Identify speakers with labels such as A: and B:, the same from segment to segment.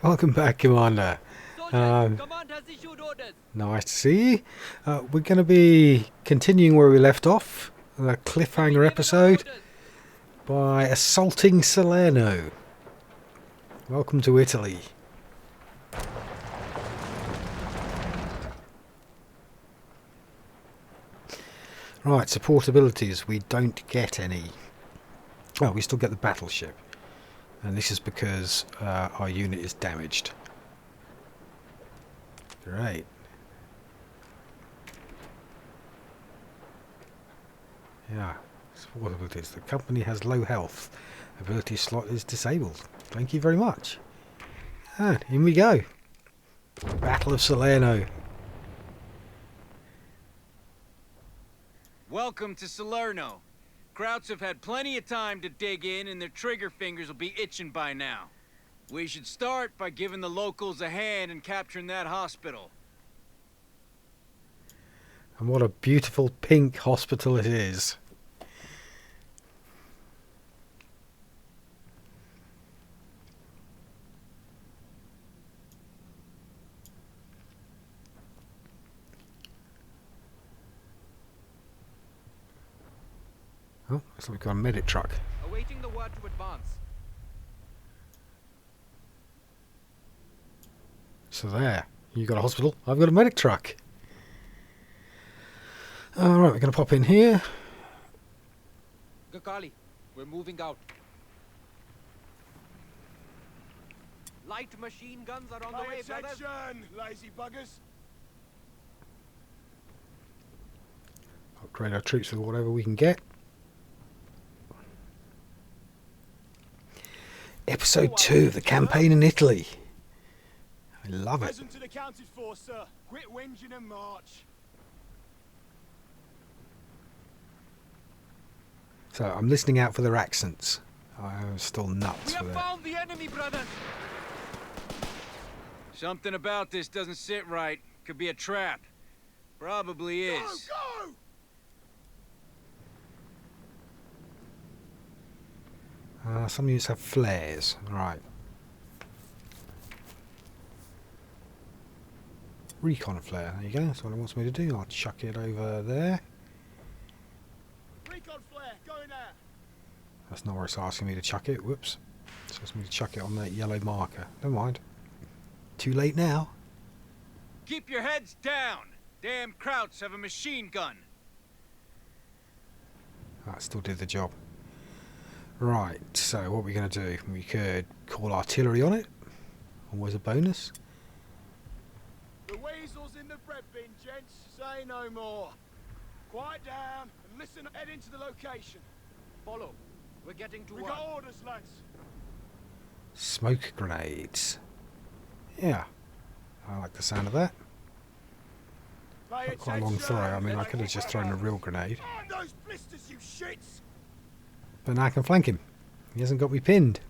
A: Welcome back, Commander.
B: Soldiers, command has issued orders.
A: Nice to see you. We're going to be continuing where we left off, the cliffhanger episode, by assaulting Salerno. Welcome to Italy. Right, support abilities. We don't get any. Oh, we still get the battleship. And this is because our unit is damaged. Great. Yeah, support abilities. The company has low health. Ability slot is disabled. Thank you very much. And in we go. Battle of Salerno.
C: Welcome to Salerno. Krauts have had plenty of time to dig in, and their trigger fingers will be itching by now. We should start by giving the locals a hand in capturing that hospital.
A: And what a beautiful pink hospital it is. Oh, looks like we've got a medic truck.
B: Awaiting the word to advance.
A: So there, you got a hospital, I've got a medic truck. Alright, we're going to pop in here.
B: Gakali, we're moving out. Light machine guns are on the way, brothers.
D: Lazy buggers.
A: Upgrade our troops with whatever we can get. Episode 2 of the campaign in Italy. I love it.
D: Present and accounted for, sir. Quit whinging and march.
A: So I'm listening out for their accents. I'm still nuts
B: We have
A: with it.
B: found the enemy, brothers.
C: Something about this doesn't sit right. Could be a trap. Probably is.
D: Go!
A: Some units have flares. Right. Recon flare. There you go. That's what it wants me to do. I'll chuck it over there.
D: Recon flare, going there.
A: That's not where it's asking me to chuck it. Whoops. It's asking me to chuck it on that yellow marker. Never mind. Too late now.
C: Keep your heads down. Damn Krauts have a machine gun.
A: That still did the job. Right, so what we're going to do, we could call artillery on it. Always a bonus.
D: The weasel's in the bread bin, gents. Say no more. Quiet down and listen. Head into the location.
B: Follow. We're getting to
D: We
B: work.
D: got orders, lads.
A: Smoke grenades. Yeah, I like the sound of that.
D: Pay
A: Not quite a long throw. I mean, I could have just thrown a real grenade.
D: Find those blisters, you shits!
A: But now I can flank him. He hasn't got me pinned.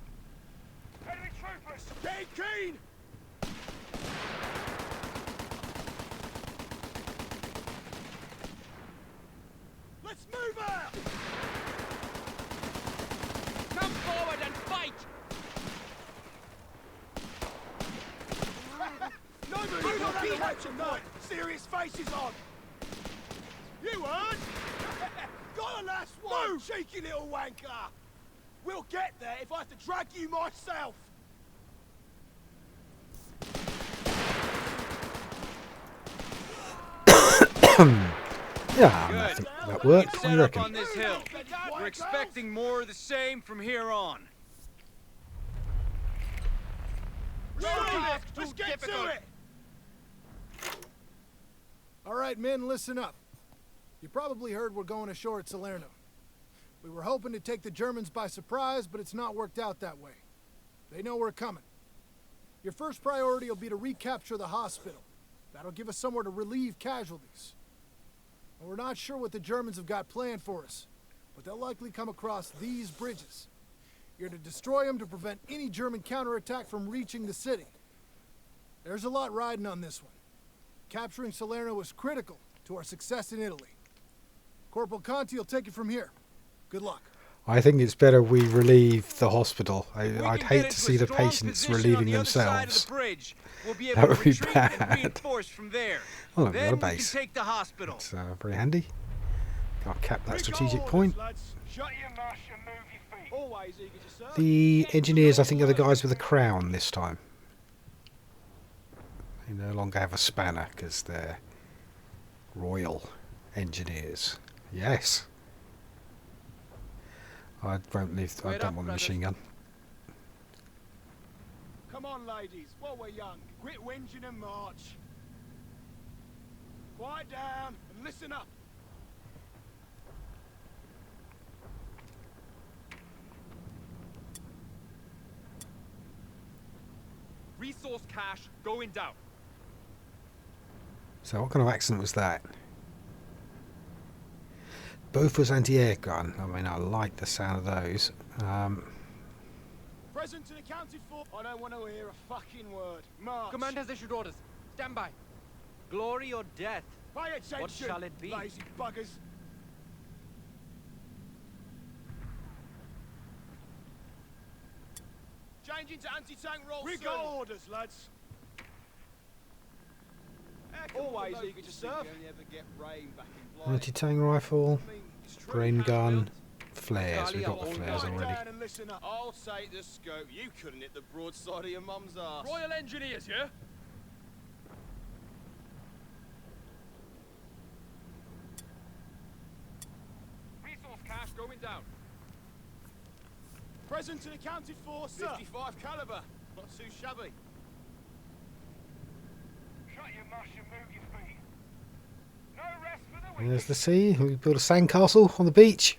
D: Enemy troopers! Get keen! Let's move out!
B: Come forward and fight.
D: No move! Not that direction, no! Serious faces on! You heard? Got a last one, move. Cheeky little wanker! We'll get there if I have to drag you myself!
A: Yeah, I
C: Good.
A: think that worked. What do
C: Set
A: you
C: up
A: reckon?
C: on this hill. We're expecting more of the same from here on.
D: Let's get to it!
E: All right, men, listen up. You probably heard we're going ashore at Salerno. We were hoping to take the Germans by surprise, but it's not worked out that way. They know we're coming. Your first priority will be to recapture the hospital. That'll give us somewhere to relieve casualties. And we're not sure what the Germans have got planned for us, but they'll likely come across these bridges. You're to destroy them to prevent any German counterattack from reaching the city. There's a lot riding on this one. Capturing Salerno is critical to our success in Italy. Corporal Conti will take it from here. Good luck.
A: I think it's better we relieve the hospital.
C: We
A: I'd
C: can
A: hate
C: get
A: to
C: into
A: see
C: a
A: the
C: strong
A: patients
C: position on
A: relieving
C: the other side of
A: themselves.
C: the bridge. We'll be
A: That
C: able
A: would
C: to
A: be
C: retreat and
A: bad.
C: reinforce from there.
A: Oh, look, we've got a
C: Then we can
A: base.
C: take the hospital.
A: It's very handy. I'll cap that
D: We got
A: strategic
D: orders,
A: point.
D: lads. Shut your mouth and move your feet. Always eager to serve.
A: The engineers, I think, are the guys with the crown this time. They no longer have a spanner because they're royal engineers. Yes. I won't leave. I
B: Wait
A: don't
B: up,
A: want the
B: brothers.
A: machine gun.
D: Come on, ladies, while we're young. Quit whinging and march. Quiet down and listen up.
B: Resource cache going down.
A: So what kind of accident was that? Both was anti-air gun. I mean, I like the sound of those.
D: Present and accounted for. I don't want to hear a fucking word. March.
B: Command has issued orders. Stand by.
C: Glory or death?
D: Pay attention.
C: What shall it be?
D: Lazy buggers. Changing to anti-tank roll. We got orders, lads. Always eager to serve.
A: Anti-tank rifle, grain gun, flares. We've got the
D: Quiet
A: flares already.
D: down and listen up.
F: I'll take the scope. You couldn't hit the broadside of your mum's ass.
B: Royal Engineers, yeah? Resource cache going down.
D: Present and accounted for, sir.
F: 55 caliber. Not too shabby.
D: Shut your mush and move your feet. No rest for the weak.
A: There's the sea. We built a sandcastle on the beach.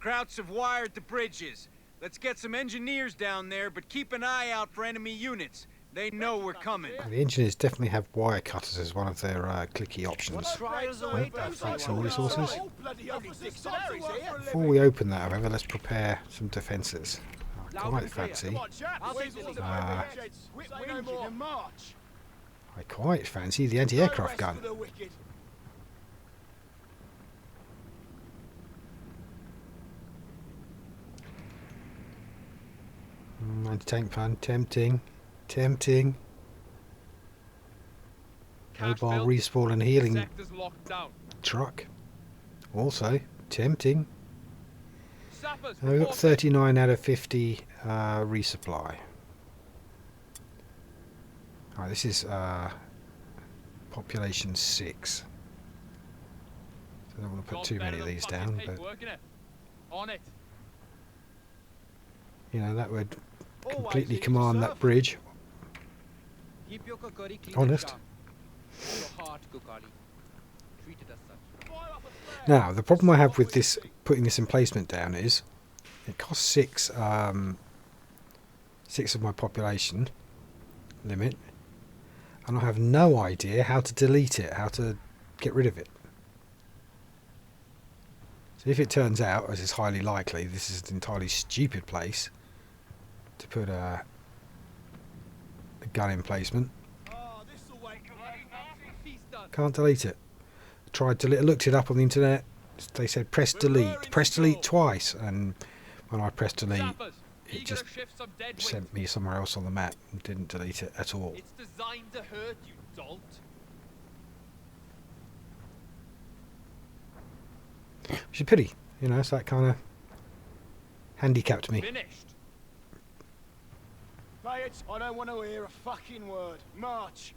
C: Krauts have wired the bridges. Let's get some engineers down there, but keep an eye out for enemy units. They know we're coming.
A: The engineers definitely have wire cutters as one of their clicky options.
C: Trials
A: Oh,
C: await
A: that
C: us.
A: fights some resources.
D: Oh, bloody officers, dictionaries here.
A: Before we open that, however, let's prepare some defences. I quite fancy.
D: Come on, chaps.
B: I'll
D: Where's
B: see
D: all
B: the
D: the
A: Ah.
D: heads? Quit whinging and march.
A: I quite fancy the anti-aircraft
D: No
A: gun.
D: rest for the wicked.
A: Anti-tank fun, tempting, tempting.
B: Cache
A: Mobile
B: built.
A: respawn and healing
B: Sectors locked down.
A: truck, also tempting.
B: Sappers.
A: We've got
B: report.
A: 39 out of 50 resupply. Alright, this is population 6. So I don't want to put
B: Job
A: too many
B: better
A: of
B: than
A: these
B: fucking
A: down, but
B: paperwork, innit? On it.
A: you know, that would
D: Always
A: completely
D: eager to
A: command that
D: serve.
A: bridge.
B: Keep your cookery clean
A: Honest.
B: and sharp. Your heart cookery. Treat it as such.
D: Fire up a flare.
A: Now, the problem I have with this, putting this emplacement down is, it costs 6 of my population limit, and I have no idea how to delete it, how to get rid of it. So if it turns out, as is highly likely, this is an entirely stupid place to put a gun emplacement,
D: Oh, this'll wake 'em up.
B: Feast done.
A: can't delete it. Tried to looked it up on the internet. They said press delete. Press delete twice, and when I pressed delete,
B: Sappers.
A: it
B: Eager
A: just
B: to shift some dead weight.
A: sent me somewhere else on the map and didn't delete it at all.
B: It's designed to hurt you, dolt.
A: Which is a pity, you know, so that kind of handicapped me.
B: Finished.
D: Play it. I don't want to hear a fucking word. March.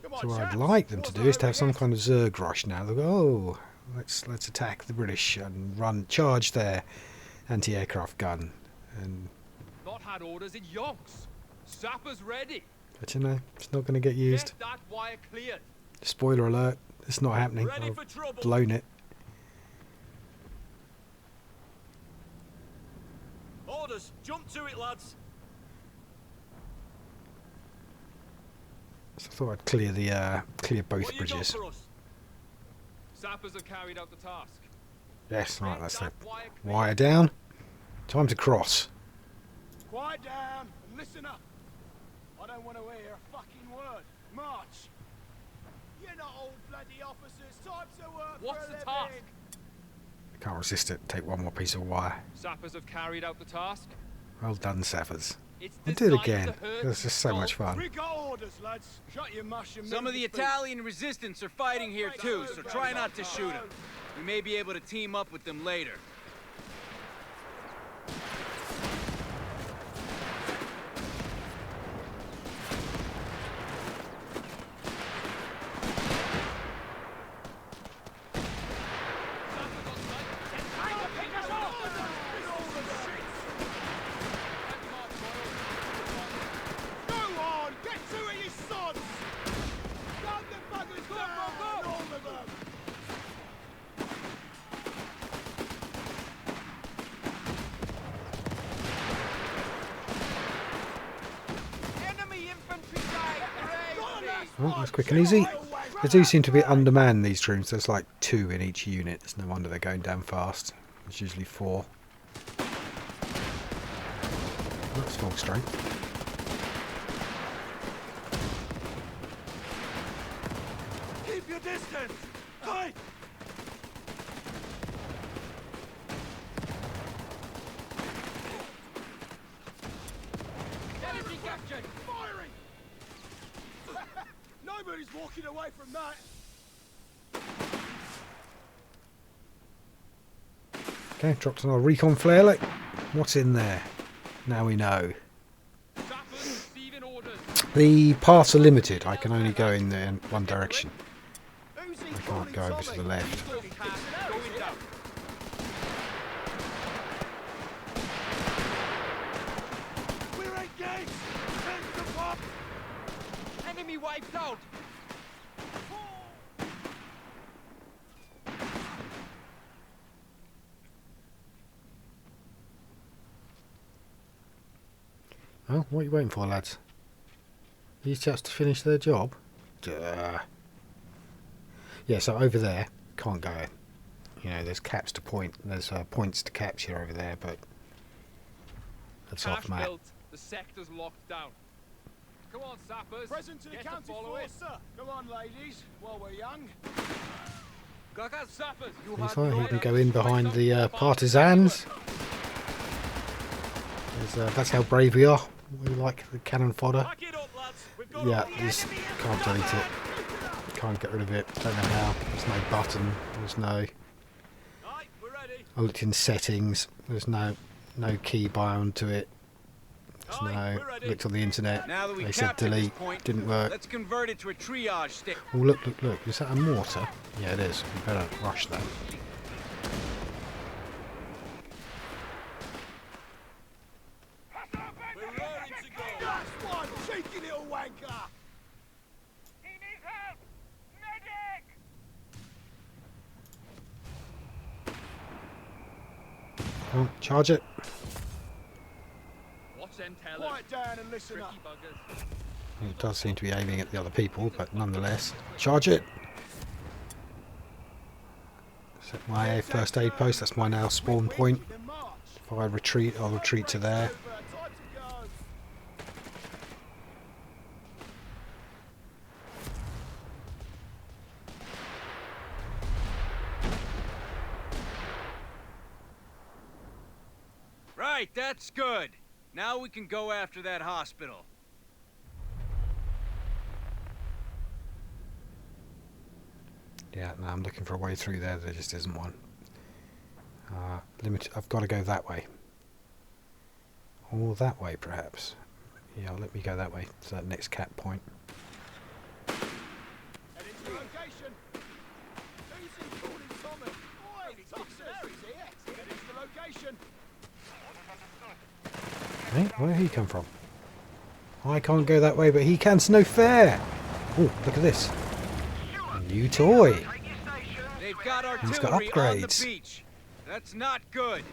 D: Come on,
A: So what I'd
D: chaps.
A: like them to
D: What's
A: do
D: the
A: is to have some
D: overhead?
A: kind of Zerg rush now. They'll go, oh, let's attack the British and charge their anti-aircraft gun. And
B: Not had orders in yonks. Sappers ready.
A: but you know, it's not going to get used.
B: Get that wire cleared.
A: Spoiler alert, it's not happening.
B: Ready
A: I've
B: for trouble.
A: blown it.
F: Orders. Jump to it, lads.
A: So I thought I'd clear both
F: What you got
A: bridges.
F: for us?
B: Sappers have carried out the task.
A: Yes, right,
B: Make
A: that's
B: that
A: it.
B: wire clear.
A: Wire down. Time to cross.
D: Quiet down and listen up. I don't want to hear a fucking word. March. You're not old bloody officers. Time to work
B: What's
D: for a
B: the
D: living.
B: task?
A: Can't resist it. Take one more piece of wire.
G: Sappers have carried out the task.
A: Well done, Sappers.
G: It's
A: We'll do it
G: designed
A: again.
G: to hurt
A: It was just so much fun.
D: We got orders, lads. Shut your mush and
C: Some
D: move
C: of the
D: your feet.
C: Italian resistance are fighting here too, so try not to shoot them. We may be able to team up with them later.
D: Go on, get to it, you sods! Gun the buggers down, all of them!
B: Enemy infantry guy!
A: Oh, that's quick and easy. They do seem to be undermanned, these troops. There's like 2 in each unit. It's no wonder they're going down fast. There's usually 4. That's full strength.
D: Keep your distance! Tight!
B: Enemy captured!
D: Firing! Nobody's walking away from that!
A: Okay, dropped another recon flare. Look, what's in there? Now we know.
G: Sappers receiving orders.
A: The paths are limited. I can only go in one direction.
D: Who's he
A: I can't
D: calling
A: go over to
D: Tommy?
A: the left.
G: Task going down.
D: We're engaged! Send the pop!
B: Enemy wiped out!
A: Oh, what are you waiting for, lads? These chaps to finish their job? Duh. Yeah, so over there, can't go in. You know, there's caps to point. There's points to capture over there, but that's off
G: Cache
A: map.
G: built. The sector's locked down. Come on, Sappers.
D: Present to the
G: Get
D: county
G: follow
D: force,
G: it.
D: sir! Come on, ladies, while we're young.
G: Gaga Sappers. You
A: He's
G: have
A: like,
G: no
A: he can go
G: orders.
A: in behind
G: Right
A: the
G: up.
A: Partisans. That's how brave we are. We like the cannon fodder.
D: Pack it up, lads! We've got
A: Yeah,
D: all the
A: just
D: enemy in
A: can't delete it. Can't get rid of it. Don't know how. There's no button. There's no.
D: Right, we're ready.
A: I looked in settings. There's no key bound to it. There's
D: Aye,
A: no.
D: we're ready.
A: Looked on the internet.
C: Now that we
A: They said
C: captured this
A: delete.
C: point,
A: Didn't work.
C: let's convert it to a triage station.
A: Oh, look. Is that a mortar? Yeah, it is. We better rush that.
D: We're ready to go. Last one, cheeky little wanker.
B: He needs help! Medic!
A: Oh, charge it.
G: What's intel?
D: Quiet down and listen
G: Tricky
D: up.
G: buggers.
A: It does seem to be aiming at the other people, but nonetheless, charge it. Set my first aid post. That's my now spawn point.
D: Then march.
A: If I retreat, I'll retreat to there.
D: Over, time to go.
C: Right, that's good. Now we can go after that hospital.
A: Yeah, no, I'm looking for a way through there. There just isn't one. I've got to go that way. Or that way, perhaps. Yeah, let me go that way to that next cap point.
D: Head into the location. Who's he calling Tommy? Oi, it's mercenaries here. Head into the location.
A: Hey, where did he come from? I can't go that way, but he can. It's no fair. Oh, look at this. A new toy.
C: They've got
A: He's got
C: artillery on the
A: upgrades.
C: beach. That's not good.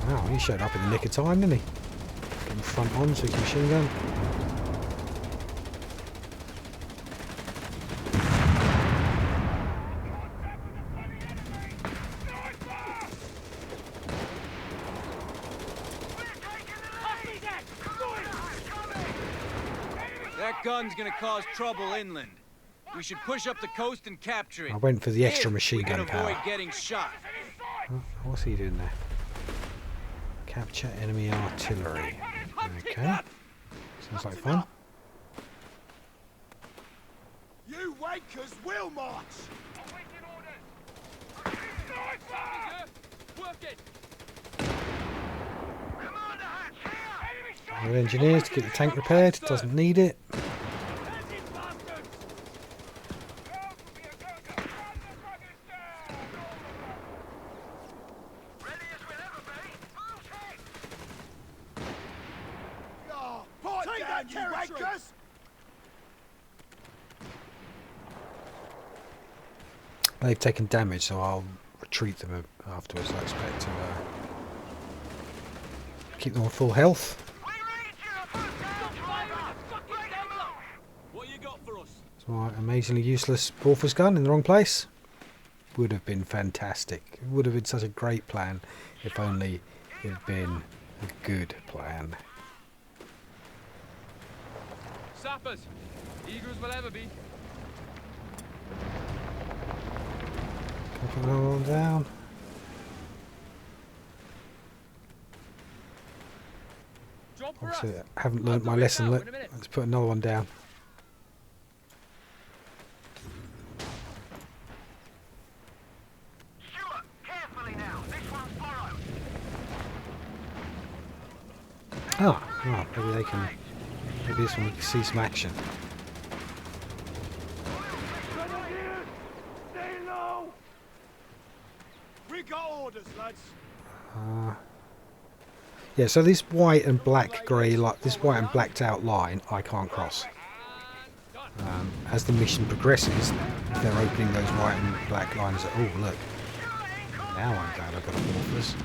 A: Wow, he showed up in the nick of time, didn't he? Get him front on so he can machine gun.
C: That gun's gonna cause trouble inland. We should push up the coast and capture it.
A: I went for the extra
C: If
A: machine
C: we can
A: gun power.
C: avoid getting shot.
A: Oh, what's he doing there? Capture enemy artillery. Okay. Sounds like fun.
D: You wankers will march!
G: Work it.
A: Our engineers to get the tank repaired. Doesn't need it.
D: Take that, you wankers!
A: They've taken damage, so I'll retreat them afterwards. I expect to keep them on full health.
G: What you got for us?
A: So my amazingly useless Borfus gun in the wrong place would have been fantastic. It would have been such a great plan if only it had been a good plan.
G: Sappers, eager as we'll ever be.
A: Put another one down.
G: Job for us.
A: Obviously, I haven't learnt my lesson. Let's put another one down. Oh, maybe they can. Maybe this one we can see some action.
D: Stay low! We got orders, lads.
A: Yeah, so this white and black grey, like this white and blacked out line, I can't cross. As the mission progresses, they're opening those white and black lines. Oh, look! Now I'm glad I've got a Morphers.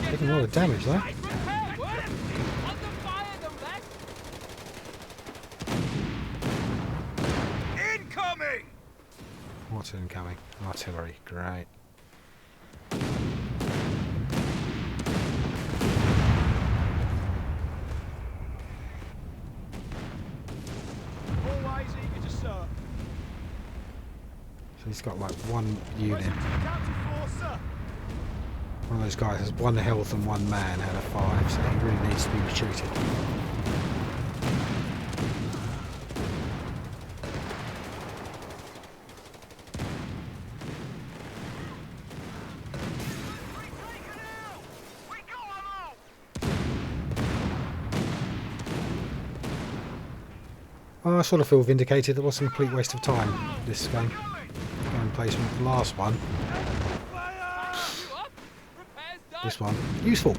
A: Taking a lot of damage though.
D: Incoming!
A: What's incoming? Artillery, great.
D: Always eager to serve.
A: So he's got like one unit.
D: Captain Force, sir.
A: One of those guys has 1 health and 1 man out of 5, so he really needs to be retreated. Well, I sort of feel vindicated. It was a complete waste of time, this game. Going place with the last one. This one, useful.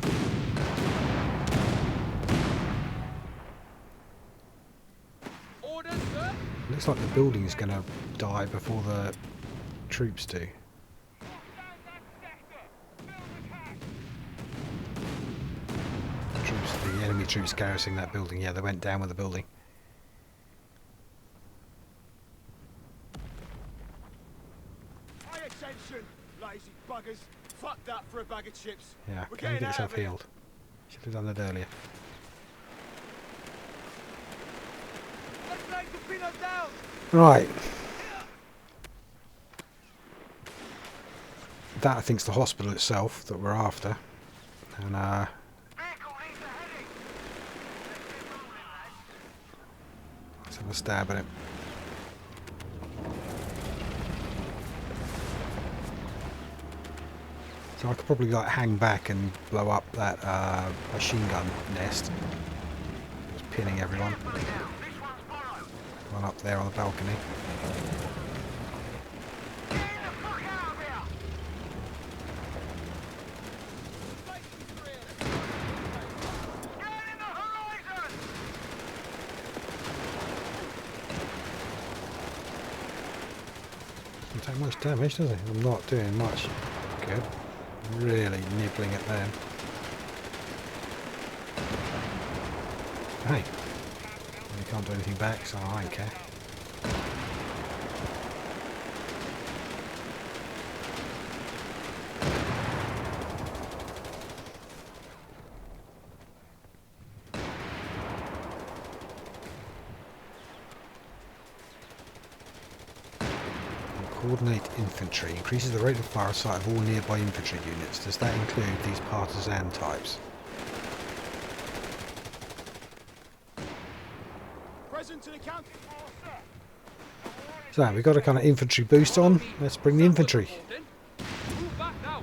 G: Orders, sir.
A: Looks like the building is going to die before the troops do. The enemy troops garrisoning that building. Yeah, they went down with the building.
D: Pay attention, lazy buggers. Fuck that for a bag of chips.
A: Yeah,
D: We're
A: can you
D: getting
A: get
D: out of
A: yourself
D: here.
A: healed? Should have done that earlier.
D: Let's take the Pino down.
A: Right. That I think's the hospital itself that we're after. And let's have a stab at it. So I could probably like hang back and blow up that machine gun nest. Just pinning everyone. One up there on the balcony. Doesn't take much damage, does it? I'm not doing much good. Really nibbling at them. Hey, you can't do anything back, so I don't care. Coordinate infantry. Increases the rate of fire sight of all nearby infantry units. Does that include these partisan types?
D: Present to the county.
A: So we've got a kind of infantry boost on. Let's bring the infantry.
G: Move back now.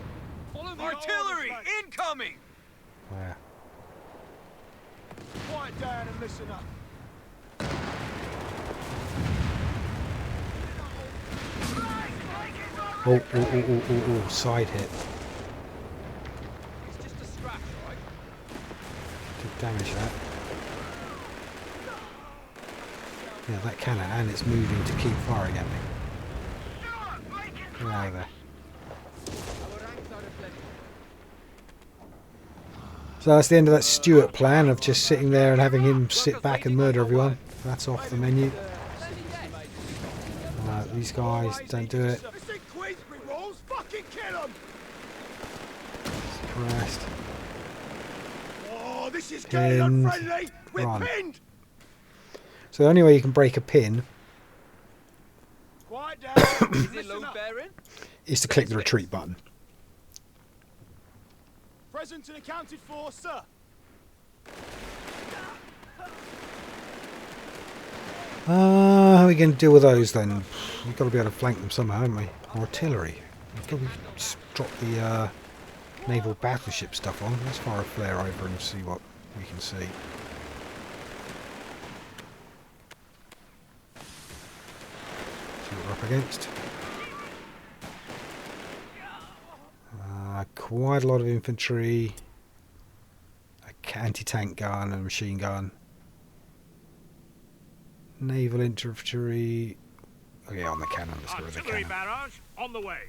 G: Follow me.
C: Artillery incoming!
A: Where?
D: Quiet down and listen up.
A: Oh, side hit.
G: It's just a scratch, right?
A: Did damage that. Yeah, that cannon, and it's moving to keep firing at me. Get out of there. So that's the end of that Stuart plan of just sitting there and having him sit back and murder everyone. That's off the menu. These guys don't do it.
D: This ain't Queensbury rules. Fucking kill them.
A: Christ.
D: Oh, this is getting
A: Pinned.
D: unfriendly. We're
A: Run.
D: pinned.
A: So the only way you can break a pin
D: Quiet down.
G: Is it
D: Listen
G: load
D: up.
G: bearing?
A: is to click the retreat button.
D: Present and accounted for, sir.
A: How are we going to deal with those then? We've got to be able to flank them somehow, haven't we? Artillery. We've got to just drop the naval battleship stuff on. Let's fire a flare over and see what we can see. See what we're up against. Quite a lot of infantry, a anti-tank gun and a machine gun. Naval infantry. Okay, on the cannon. Let's go with the
H: Artillery
A: cannon.
H: barrage on the way.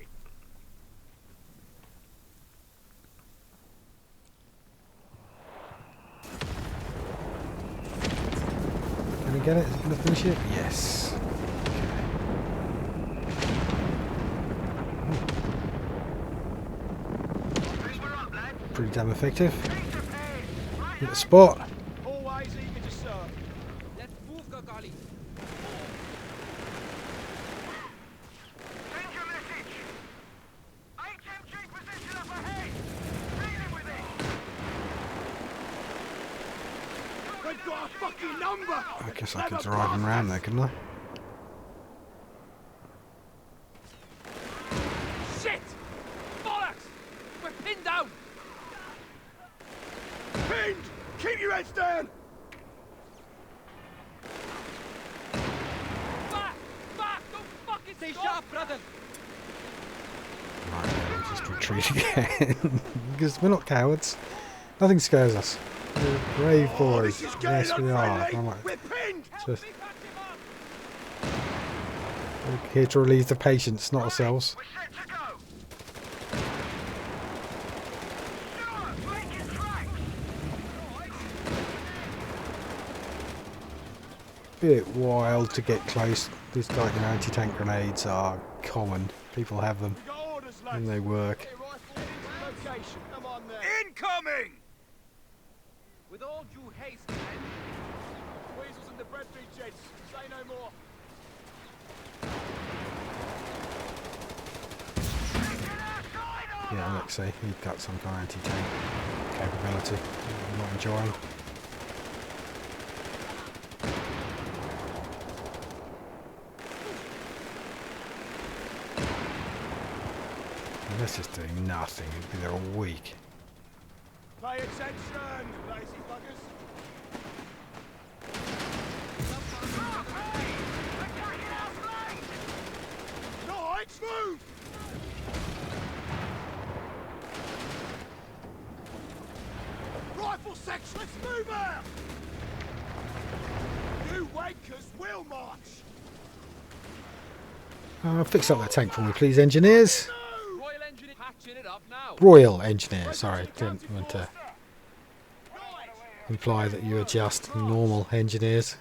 A: Can we get it? Is it going to finish it? Yes. Pretty damn effective. Hit the spot.
D: Always eager to serve.
B: Let's move, Gagali.
D: Send your message. HMG position up ahead. Dealing with it. They've got a fucking number.
A: I guess I could drive them around there, couldn't I?
G: Shit! Bollocks! We're pinned down!
D: Pinned. Keep your heads down.
G: Back! Back! Don't fucking
B: Stay
G: stop!
B: sharp, brother.
A: Right, yeah, we'll just retreat again. Because we're not cowards. Nothing scares us. We're brave
D: Oh,
A: boys.
D: this is getting
A: Yes, we are.
D: unfriendly.
A: I'm like,
D: We're pinned.
A: just, we're here to relieve the patients, not ourselves.
D: We're set to go. Stuart, making tracks.
A: Bit wild to get close. These like anti-tank grenades are common. People have them
D: We got orders, lads.
A: and they work.
D: Get rifle into location. Come on there.
C: Incoming!
B: With all due haste, men.
D: Weasels and the breadfruit gents. Say no more.
A: Yeah, look, see, he's got some kind of anti-tank capability. I'm not enjoying. And that's just doing nothing. He'd be there all week.
D: Pay attention, lazy buggers. Nice move! Rifle section, let's move out! You wankers will march!
A: Fix up that tank for me, please, engineers.
G: Royal Engineer patching it up now.
A: Royal engineer. Sorry, didn't want to imply that you are just normal engineers.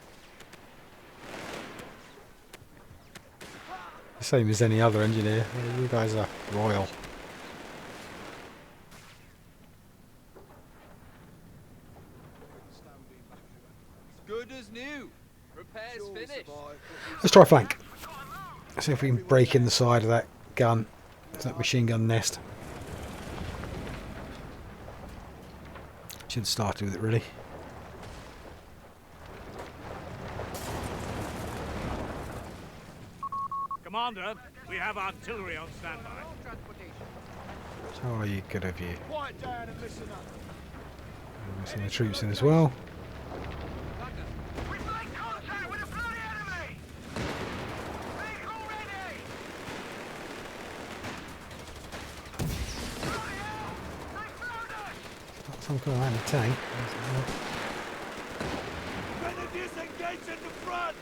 A: The same as any other engineer. You guys are royal.
G: Good as new. Repairs finished.
A: Let's try flank. See if we can break in the side of that gun, that machine gun nest. Should have started with it really.
H: Commander, we have artillery on standby.
A: So you good of you.
D: Quiet down and listen up.
A: We'll send the troops in as well.
D: We've made contact with a bloody enemy! Vehicle ready! Bloody hell! They found us!
A: Got some kind of anti-tank.
D: Grenadiers engaged in the front!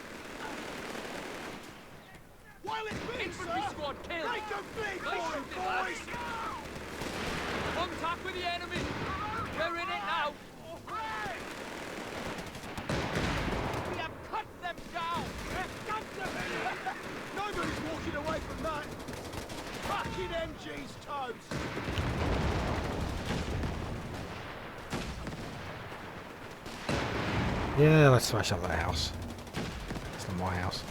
D: While it be,
G: Infantry
D: sir!
G: squad killed.
D: Make them bleed
G: Nice
D: for it,
G: shooting, lads.
D: boys!
G: Contact with the enemy. We're in it now. We have cut them down. We've got them.
D: Nobody's walking away from that! Fucking MG's toast!
A: Yeah, let's smash up that house. It's not my house.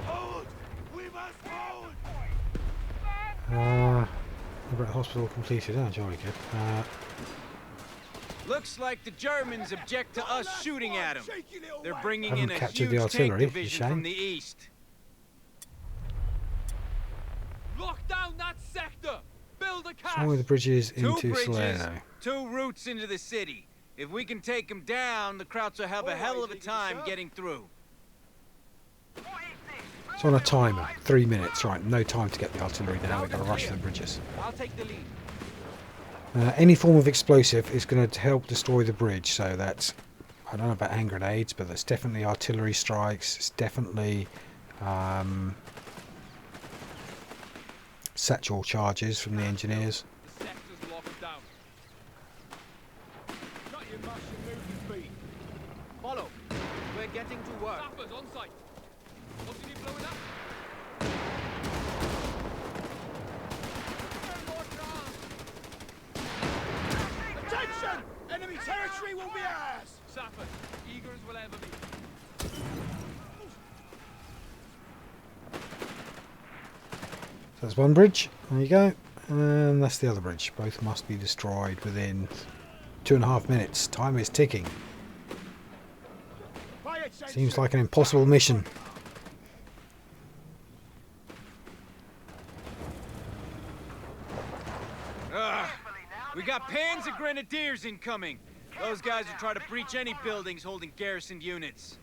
D: Hold! We must hold!
A: We're at hospital completed. Oh, jolly good.
C: Looks like the Germans object to us shooting at them.
D: Cheeky little
C: They're
D: wank.
C: bringing
A: Haven't
C: in a
A: captured the
C: huge tank
A: artillery, it's a
C: division from
A: shame.
C: the east.
G: Lock down that sector. Build a
A: What's
G: cache.
A: wrong with the bridges
C: Two
A: into
C: bridges,
A: Salerno?
C: 2 routes into the city. If we can take them down, the Krauts will have a hell of a time getting through.
A: It's on a timer. 3 minutes. Right, no time to get the artillery down. We've got to rush to the bridges.
B: I'll take the lead.
A: Any form of explosive is going to help destroy the bridge. So that's, I don't know about hand grenades, but that's definitely artillery strikes. It's definitely satchel charges from the engineers.
G: The sector's locked down.
D: Shut your mush and move your feet.
B: Follow. We're getting to work.
G: Sappers on site. What did he blowing up?
D: Attention! Enemy territory will be ours!
G: Sappers, eager as will ever be.
A: So that's one bridge. There you go. And that's the other bridge. Both must be destroyed within 2.5 minutes. Time is ticking.
D: Pay attention.
A: Seems like an impossible mission.
C: Ugh. We got Panzer Grenadiers incoming. Those guys will try to breach any buildings holding garrisoned units.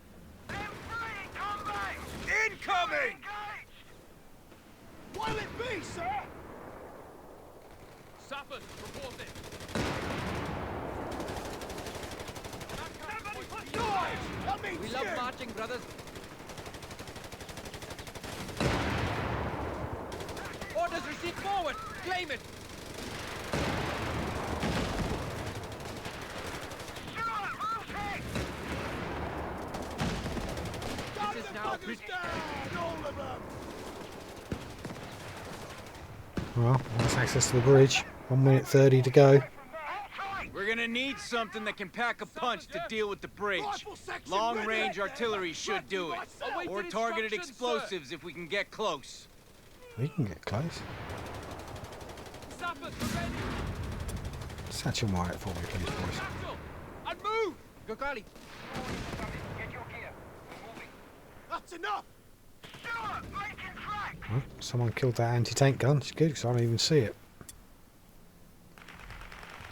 C: Incoming!
D: What'll it be, sir?
G: Sappers, report it.
D: Guys, that means
B: We love
D: you.
B: marching, brothers. Orders received forward. Claim it.
D: Gun
B: This is
D: the
B: now
D: buggers down, all of them.
A: Well, that's access to the bridge. 1 minute 30 to go.
C: We're gonna need something that can pack a punch to deal with the bridge.
D: Rifle section
C: Long-range
D: ready.
C: artillery should do it.
G: Awaiting
C: Or targeted
G: instructions, sir.
C: explosives if we can get close.
A: We can get close.
G: Sappers, we're ready.
A: Satchel my for me, please, boys.
G: Satchel, and move.
B: Gokali.
D: That's enough.
A: Well, someone killed that anti-tank gun. It's good because I don't even see it.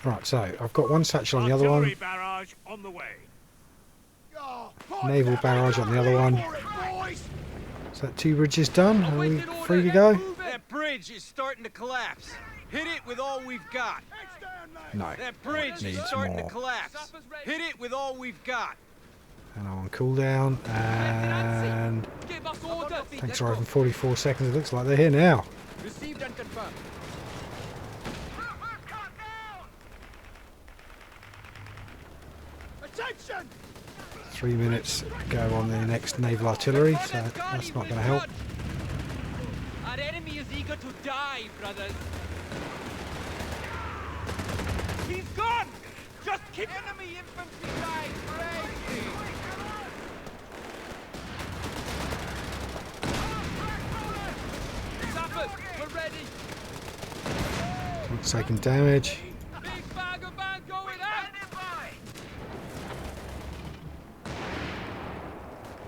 A: Right, so I've got one satchel on the other
H: Artillery
A: one.
H: barrage on the way.
D: Oh,
A: Naval barrage on the other one.
D: for it, boys.
A: Is that 2 bridges done? Are we
G: Awaiting
A: free to
G: order.
A: go?
G: Move it.
C: That bridge is starting to collapse. Hit it with all we've got.
D: Heads down, lads.
A: No.
C: That bridge
A: Needs
C: is starting
A: more.
C: to collapse.
G: Sappers ready.
C: Hit it with all we've got.
A: And I'm on cooldown. And
G: Give us order.
A: thanks for having 44 seconds. It looks like they're here now.
B: Received and confirmed.
D: Attention.
A: 3 minutes to go on the next naval artillery, so that's not going to help.
B: Our enemy is eager to die, brothers.
G: He's gone. Just keep.
B: Enemy infantry line ready.
G: We're ready.
A: Not taking damage.
G: Big bag of man going out.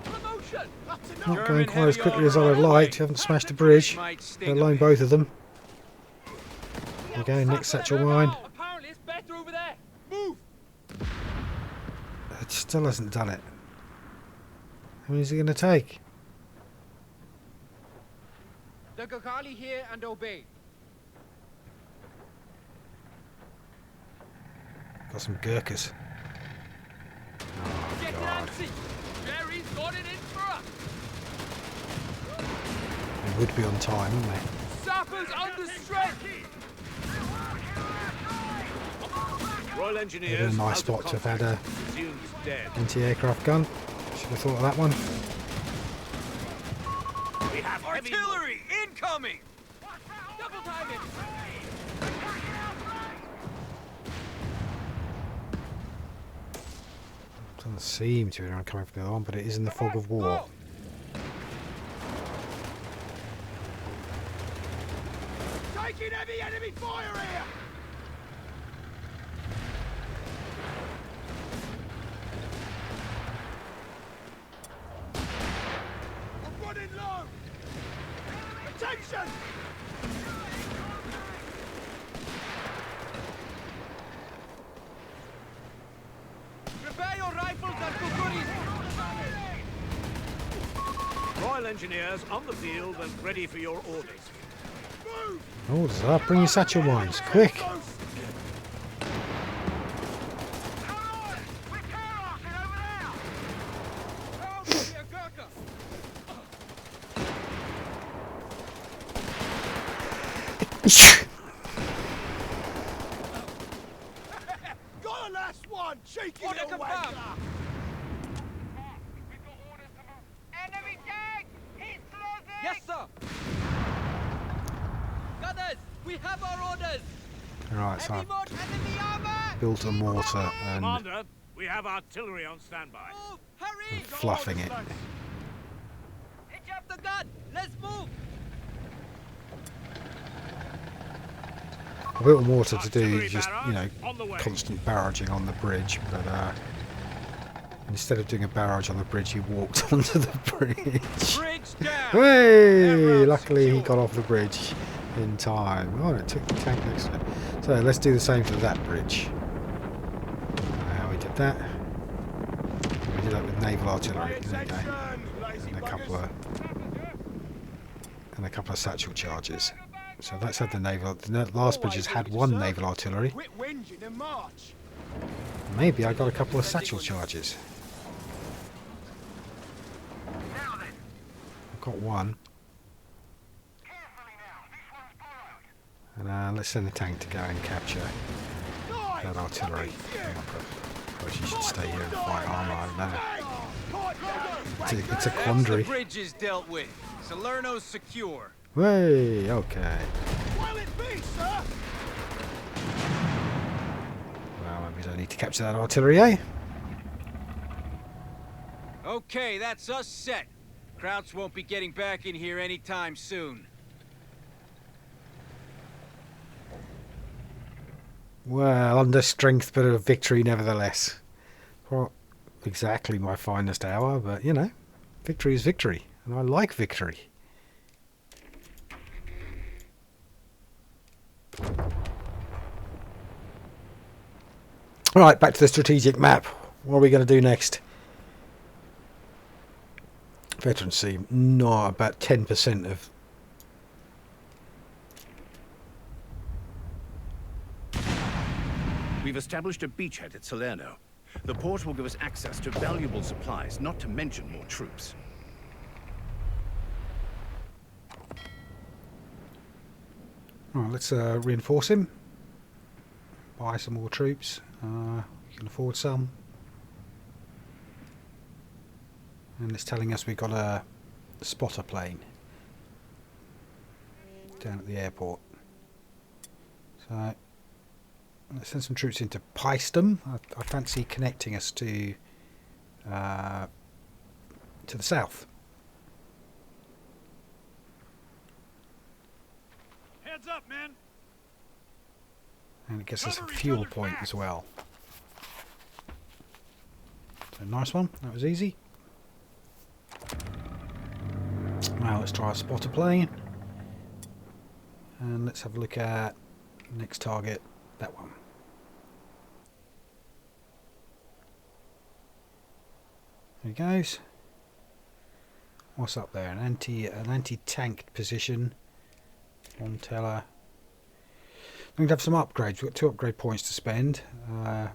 G: Promotion.
A: Not going quite as quickly as I'd have liked. You haven't smashed the bridge,
C: Might
A: let
C: sting
A: alone both of them. There you go, next satchel mine.
G: Apparently it's better over there. Move.
A: It still hasn't done it. How many is it going to take?
B: The Gakali here and obey.
A: Got some Gurkhas.
G: Get Nancy. Jerry's got it in for us.
A: They would be on time, wouldn't they?
G: Sappers under strength.
H: Royal
A: They're
H: Engineers.
A: in a nice
H: out of
A: spot to have had a
H: conflict. Presumed dead.
A: anti-aircraft gun. Should have thought of that one.
H: We have heavy
C: Artillery incoming!
G: Double time it.
A: Doesn't seem to be anyone coming from the on, but it is in the fog of war.
D: Taking heavy enemy fire here! I'm running low! Attention!
G: Prepare your rifles and kukuris.
H: Royal Engineers on the field and ready for your orders.
D: Move!
A: Orders up, bring your satchel mines, quick!
D: Got a last one! Cheeky
G: Order
D: little
G: confirmed.
D: wanker!
G: Enemy tank! He's closing! Yes, sir! Gunners, we have our orders!
A: Right, so
G: Heavy
A: I've
G: mode enemy armor!
A: built a mortar and
H: Commander, we have artillery on standby.
G: Move! Hurry!
A: fluffing it.
G: Hitch up the gun! Let's move!
A: I built a mortar to do
H: Artillery
A: just, you know,
H: barrage on the way.
A: constant barraging on the bridge, but instead of doing a barrage on the bridge, he walked onto the bridge.
C: Bridge down!
A: Hey! Luckily he got off the bridge in time. Oh, it took the tank next to it. So let's do the same for that bridge. We did that. We did that with naval artillery. There you go. And a couple of satchel charges. So let's have the naval. The last bridge has had one naval artillery.
D: Quit whinging and march!
A: Maybe I got a couple of satchel charges. I've got one. And let's send the tank to go and capture that artillery. Or she should stay here and fight armor. I don't know. It's a quandary.
C: The bridge is dealt with. Salerno's secure.
A: Hey, okay.
D: Well it be, sir!
A: Well, maybe we don't need to capture that artillery, eh?
C: Okay, that's us set. Krauts won't be getting back in here anytime soon.
A: Well, under strength, but a victory nevertheless. Not exactly my finest hour, but you know, victory is victory, and I like victory. Alright, back to the strategic map. What are we going to do next? Veterancy, no, about 10% of...
I: We've established a beachhead at Salerno. The port will give us access to valuable supplies, not to mention more troops.
A: Alright, let's reinforce him. Buy some more troops. We can afford some. And it's telling us we've got a spotter plane down at the airport. So let's send some troops into Paestum. I fancy connecting us to the south.
H: Heads up, men.
A: And it gets us a fuel point as well. So nice one, that was easy. Now let's try a spotter plane. And let's have a look at next target, that one. There he goes. What's up there? An anti-tank position. One teller. I'm going to have some upgrades. We've got 2 upgrade points to spend. I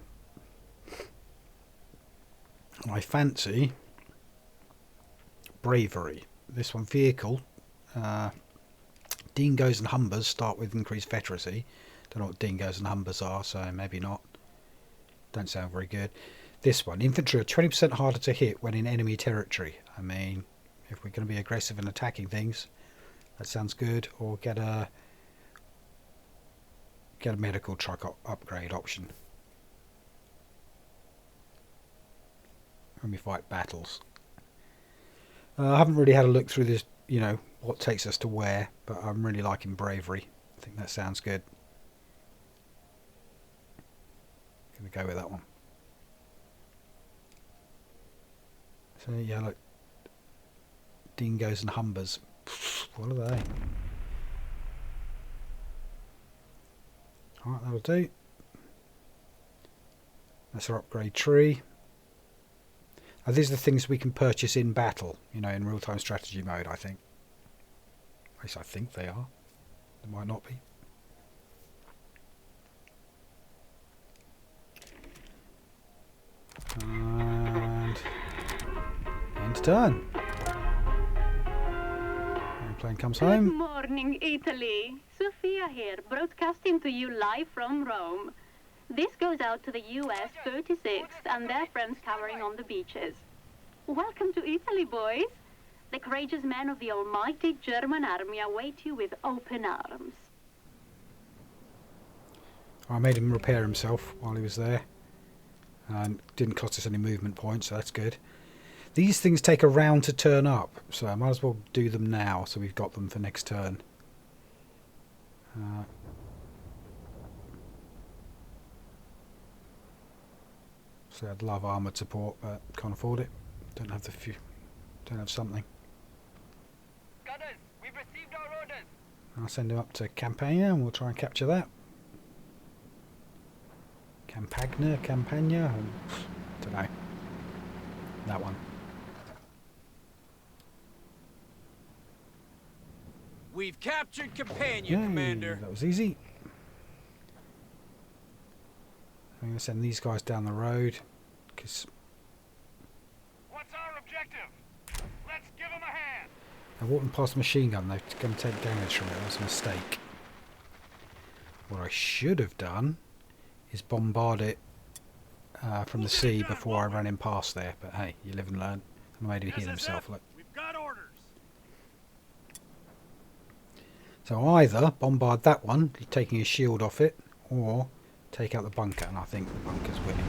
A: fancy bravery. This one, vehicle. Dingoes and Humbers start with increased veteracy. Don't know what dingoes and Humbers are, so maybe not. Don't sound very good. This one, infantry are 20% harder to hit when in enemy territory. I mean, if we're going to be aggressive and attacking things, that sounds good. Or get a medical truck upgrade option when we fight battles. I haven't really had a look through this, you know, what takes us to where, but I'm really liking bravery. I think that sounds good. Gonna go with that one. So yeah, look, dingoes and Humbers. What are they? Alright, that'll do. That's our upgrade tree. Now these are the things we can purchase in battle, you know, in real-time strategy mode, I think. At least I think they are. They might not be. And end turn. Airplane comes home.
J: Good morning, Italy. Sophia here, broadcasting to you live from Rome. This goes out to the US 36th and their friends covering on the beaches. Welcome to Italy, boys. The courageous men of the almighty German army await you with open arms.
A: I made him repair himself while he was there. And didn't cost us any movement points, so that's good. These things take a round to turn up, so I might as well do them now so we've got them for next turn. So I'd love armoured support, but can't afford it. Don't have the don't have something.
G: Gunners, we've received our orders.
A: I'll send him up to Campania and we'll try and capture that. Campagna? Don't know. That one.
C: We've captured Campania,
A: Yay,
C: Commander.
A: that was easy. I'm going to send these guys down the road. Cause
H: What's our objective? Let's give them a hand.
A: I walked them past the machine gun. They're going to take damage from it. That was a mistake. What I should have done is bombard it from the sea before I ran him past there. But hey, you live and learn. I made him heal himself. Look.
H: We've got orders.
A: So either bombard that one, taking his shield off it, or take out the bunker. And I think the bunker's winning.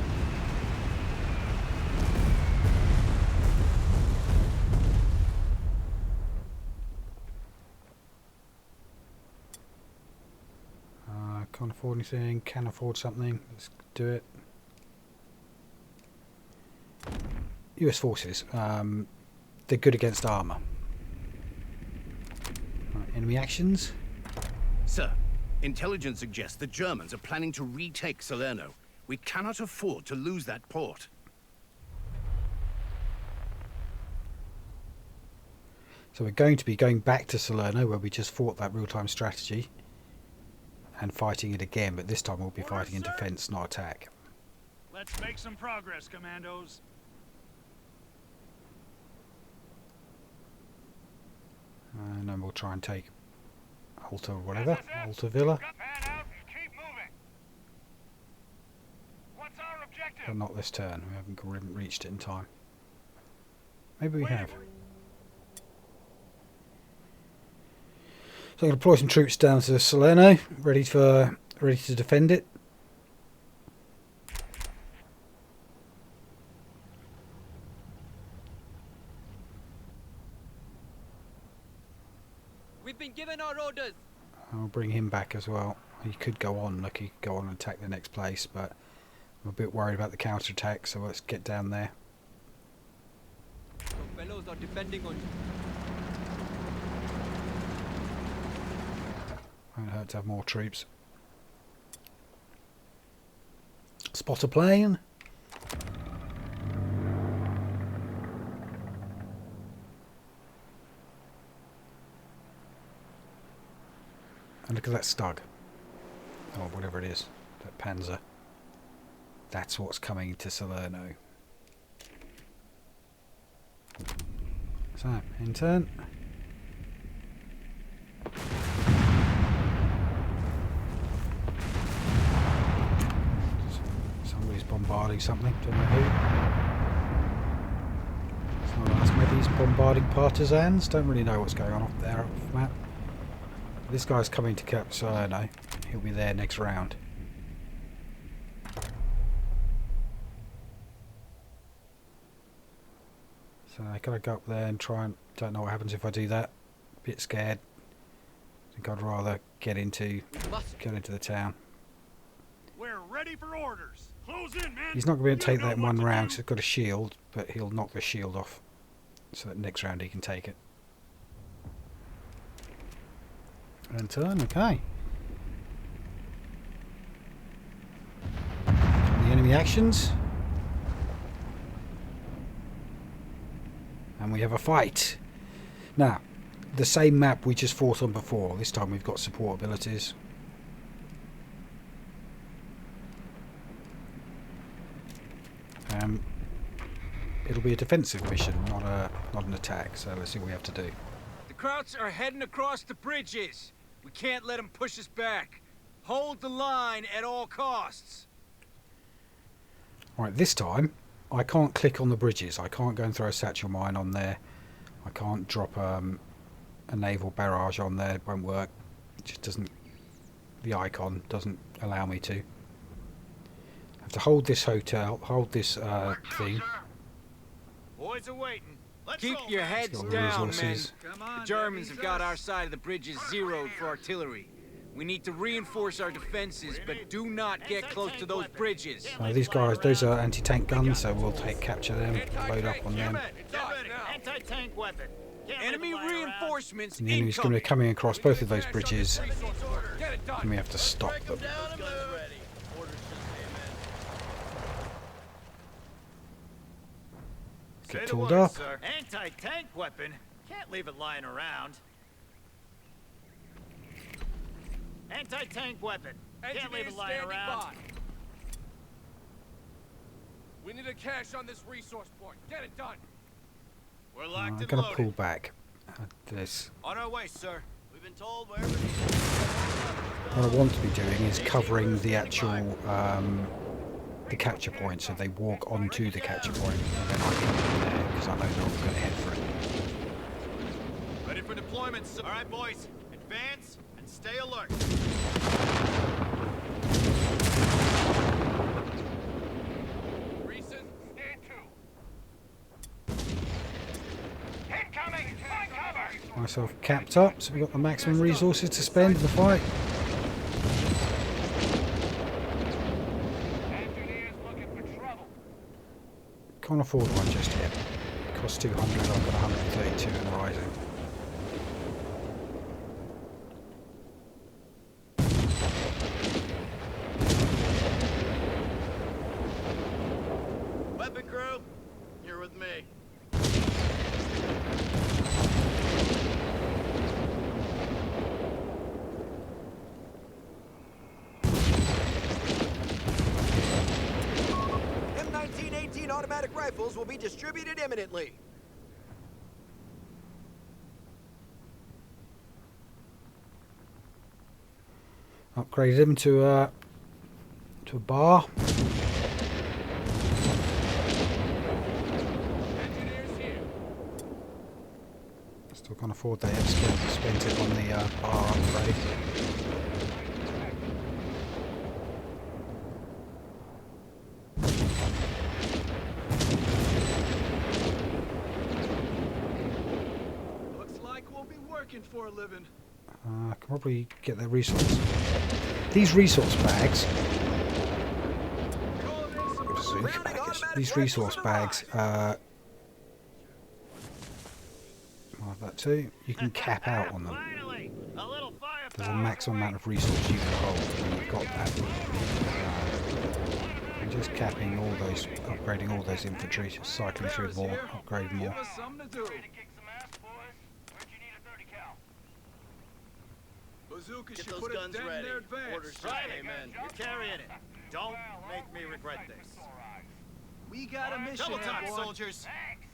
A: Can't afford anything, can afford something, let's do it. US forces, they're good against armour. Right, enemy actions.
I: Sir, intelligence suggests the Germans are planning to retake Salerno. We cannot afford to lose that port.
A: So we're going to be going back to Salerno where we just fought that real-time strategy. And fighting it again, but this time we'll be fighting in defense, not attack.
H: Let's make some progress, commandos.
A: And then we'll try and take Alta or whatever, Alta Villa.
H: Pan out and keep moving. What's our objective?
A: But not this turn, we haven't reached it in time. Maybe we have. So I'm going to deploy some troops down to Salerno, ready to defend it.
G: We've been given our orders.
A: I'll bring him back as well. He could go on, look, he could go on and attack the next place, but I'm a bit worried about the counter-attack, so let's get down there.
B: Fellows are depending on you.
A: Won't hurt to have more troops. Spot a plane. And look at that Stug. Or whatever it is. That Panzer. That's what's coming to Salerno. So, in turn. Somebody's bombarding something, don't know who. It's not us, maybe he's bombarding Partisans, don't really know what's going on up there off the map. This guy's coming to cap Salerno, he'll be there next round. So I gotta go up there and try and, don't know what happens if I do that. Bit scared. I think I'd rather get into the town.
H: We're ready for orders. Close in, man.
A: He's not going to be able to take that in one round because he's got a shield, but he'll knock the shield off so that next round he can take it. And turn, okay. The enemy actions. And we have a fight. Now, the same map we just fought on before. This time we've got support abilities. It'll be a defensive mission, not an attack. So let's see what we have to do.
C: The Krauts are heading across the bridges. We can't let them push us back. Hold the line at all costs.
A: Right, this time I can't click on the bridges. I can't go and throw a satchel mine on there. I can't drop a naval barrage on there. It won't work. It just doesn't. The icon doesn't allow me to. I have to hold this hotel, hold this thing.
F: Boys are waiting. Let's
C: Keep
F: roll,
C: your
F: man.
C: heads
A: Got
C: down, men.
A: resources.
C: The Germans have got our side of the bridges zeroed for artillery. We need to reinforce our defenses, but do not get close to those bridges.
A: These guys, those are anti-tank guns, so we'll capture them, load up on them.
F: Anti-tank weapon.
C: Enemy reinforcements
A: And the enemy's going to be
C: incoming.
A: coming across both of those bridges, and we have to stop them. Get tooled up.
F: Anti-tank weapon? Can't leave it lying around. Anti-tank weapon. Can't leave it lying around.
D: We need a cache on this resource point. Get it done.
F: We're locked
A: I'm
F: and
A: going to
F: loaded.
A: pull back. This.
F: On our way, sir. We've been told wherever.
A: What I want to be doing is covering the actual the capture point, so they walk onto the capture point, and then I can get there because I know they're all going to head for it.
F: Ready for deployment, sir. All right, boys. Advance and stay alert.
D: Recent.
H: Stand to. Incoming. Find cover.
A: Myself capped up, so we've got the maximum resources to spend in the fight.
H: Engineers looking for trouble.
A: Can't afford one just yet. It costs 200, I've got 132 and rising.
F: Weapon crew, you're with me.
B: M1918 automatic rifles will be distributed imminently.
A: Upgraded him to a bar.
D: Engineers here.
A: Still can't afford that yet. Spent it on the bar, I'm afraid.
F: Looks like we'll be working for a living.
A: I can probably get their resource. These resource bags. These resource bags. I'll have that too. You can cap out on them. There's a maximum amount of resource you can hold when you've got that. And just capping all those, upgrading all those infantry, cycling through more, upgrade more.
F: Get those guns ready. Orders just came in. You're carrying it. Don't make me regret this.
C: We got a mission.
F: Double time, soldiers.